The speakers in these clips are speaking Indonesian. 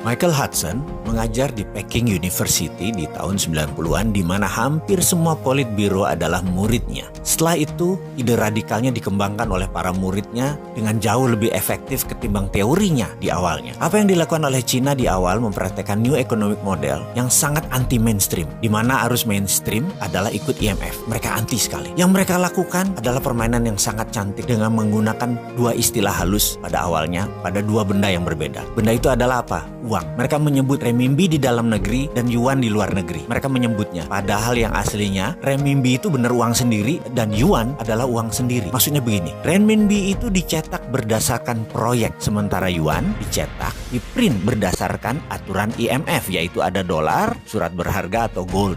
Michael Hudson mengajar di Peking University di tahun 90-an di mana hampir semua politbiro adalah muridnya. Setelah itu, ide radikalnya dikembangkan oleh para muridnya dengan jauh lebih efektif ketimbang teorinya di awalnya. Apa yang dilakukan oleh Cina di awal mempraktekkan New Economic Model yang sangat anti-mainstream, di mana arus mainstream adalah ikut IMF. Mereka anti sekali. Yang mereka lakukan adalah permainan yang sangat cantik dengan menggunakan dua istilah halus pada awalnya, pada dua benda yang berbeda. Benda itu adalah apa? Uang. Mereka menyebut renminbi di dalam negeri dan yuan di luar negeri. Mereka menyebutnya. Padahal yang aslinya renminbi itu benar uang sendiri dan yuan adalah uang sendiri. Maksudnya begini, renminbi itu dicetak berdasarkan proyek, sementara yuan dicetak, diprint berdasarkan aturan IMF, yaitu ada dolar, surat berharga atau gold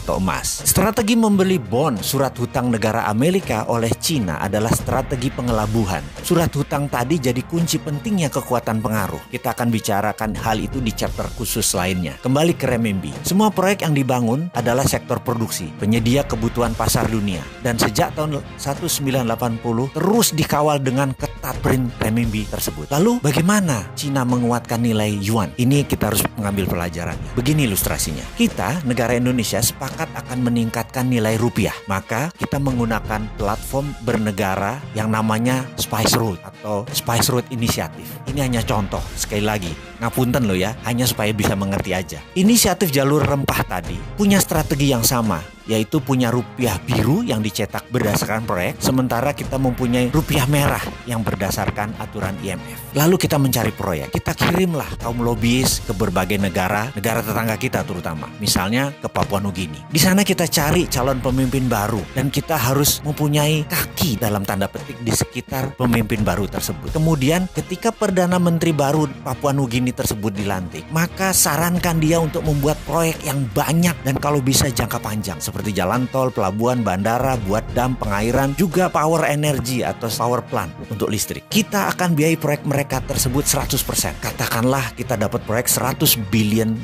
atau emas. Strategi membeli bond surat hutang negara Amerika oleh Cina adalah strategi pengelabuhan. Surat hutang tadi jadi kunci pentingnya kekuatan pengaruh. Kita akan bicarakan hal itu di chapter khusus lainnya. Kembali ke renminbi. Semua proyek yang dibangun adalah sektor produksi, penyedia kebutuhan pasar dunia. Dan sejak tahun 1980 terus dikawal dengan ketat print renminbi tersebut. Lalu bagaimana Cina menguatkan nilai yuan? Ini kita harus mengambil pelajarannya. Begini ilustrasinya. Kita, negara Indonesia, sepakat akan meningkatkan nilai rupiah. Maka kita menggunakan platform bernegara yang namanya Spice Road atau Spice Road Initiative. Ini hanya contoh, sekali lagi, ngapunten loh ya, hanya supaya bisa mengerti aja. Inisiatif jalur rempah tadi punya strategi yang sama, yaitu punya rupiah biru yang dicetak berdasarkan proyek, sementara kita mempunyai rupiah merah yang berdasarkan aturan IMF. Lalu kita mencari proyek, kita kirimlah kaum lobis ke berbagai negara tetangga kita terutama, misalnya ke Papua Nugini. Di sana kita cari calon pemimpin baru dan kita harus mempunyai kaki dalam tanda petik di sekitar pemimpin baru tersebut. Kemudian ketika Perdana Menteri baru Papua Nugini tersebut dilantik, maka sarankan dia untuk membuat proyek yang banyak dan kalau bisa jangka panjang, seperti jalan tol, pelabuhan, bandara, buat dam, pengairan, juga power energy atau power plant untuk listrik. Kita akan biayai proyek mereka tersebut 100%. Katakanlah kita dapat proyek $100 billion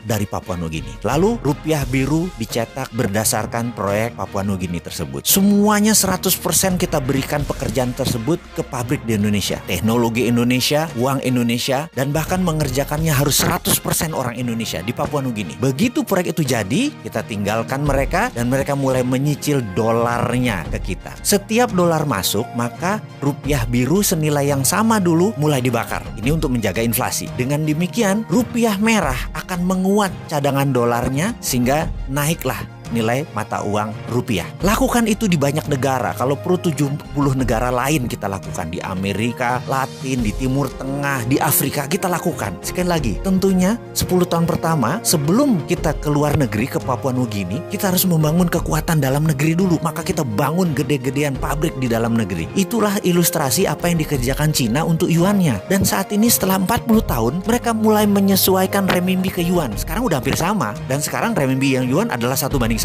dari Papua Nugini. Lalu rupiah biru dicetak berdasarkan proyek Papua Nugini tersebut. Semuanya 100% kita berikan pekerjaan tersebut ke pabrik di Indonesia. Teknologi Indonesia, uang Indonesia, dan bahkan mengerjakannya harus 100% orang Indonesia di Papua Nugini. Begitu proyek itu jadi, kita tinggalkan mereka dan mereka mulai menyicil dolarnya ke kita. Setiap dolar masuk, maka rupiah biru senilai yang sama dulu mulai dibakar. Ini untuk menjaga inflasi. Dengan demikian, rupiah merah akan menguat cadangan dolarnya sehingga naiklah nilai mata uang rupiah. Lakukan itu di banyak negara. Kalau perlu 70 negara lain kita lakukan. Di Amerika Latin, di Timur Tengah, di Afrika kita lakukan. Sekali lagi, tentunya 10 tahun pertama sebelum kita ke luar negeri, ke Papua Nugini, kita harus membangun kekuatan dalam negeri dulu. Maka kita bangun gede-gedean pabrik di dalam negeri. Itulah ilustrasi apa yang dikerjakan Cina untuk yuannya. Dan saat ini setelah 40 tahun mereka mulai menyesuaikan renminbi ke yuan. Sekarang udah hampir sama. Dan sekarang renminbi yang yuan adalah 1:1.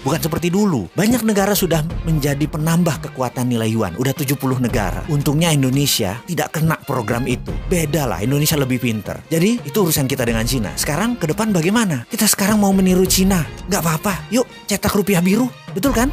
Bukan seperti dulu. Banyak negara sudah menjadi penambah kekuatan nilai yuan. Udah 70 negara. Untungnya Indonesia tidak kena program itu. Beda lah, Indonesia lebih pinter. Jadi itu urusan kita dengan Cina. Sekarang ke depan bagaimana? Kita sekarang mau meniru Cina. Gak apa-apa. Yuk cetak rupiah biru. Betul kan?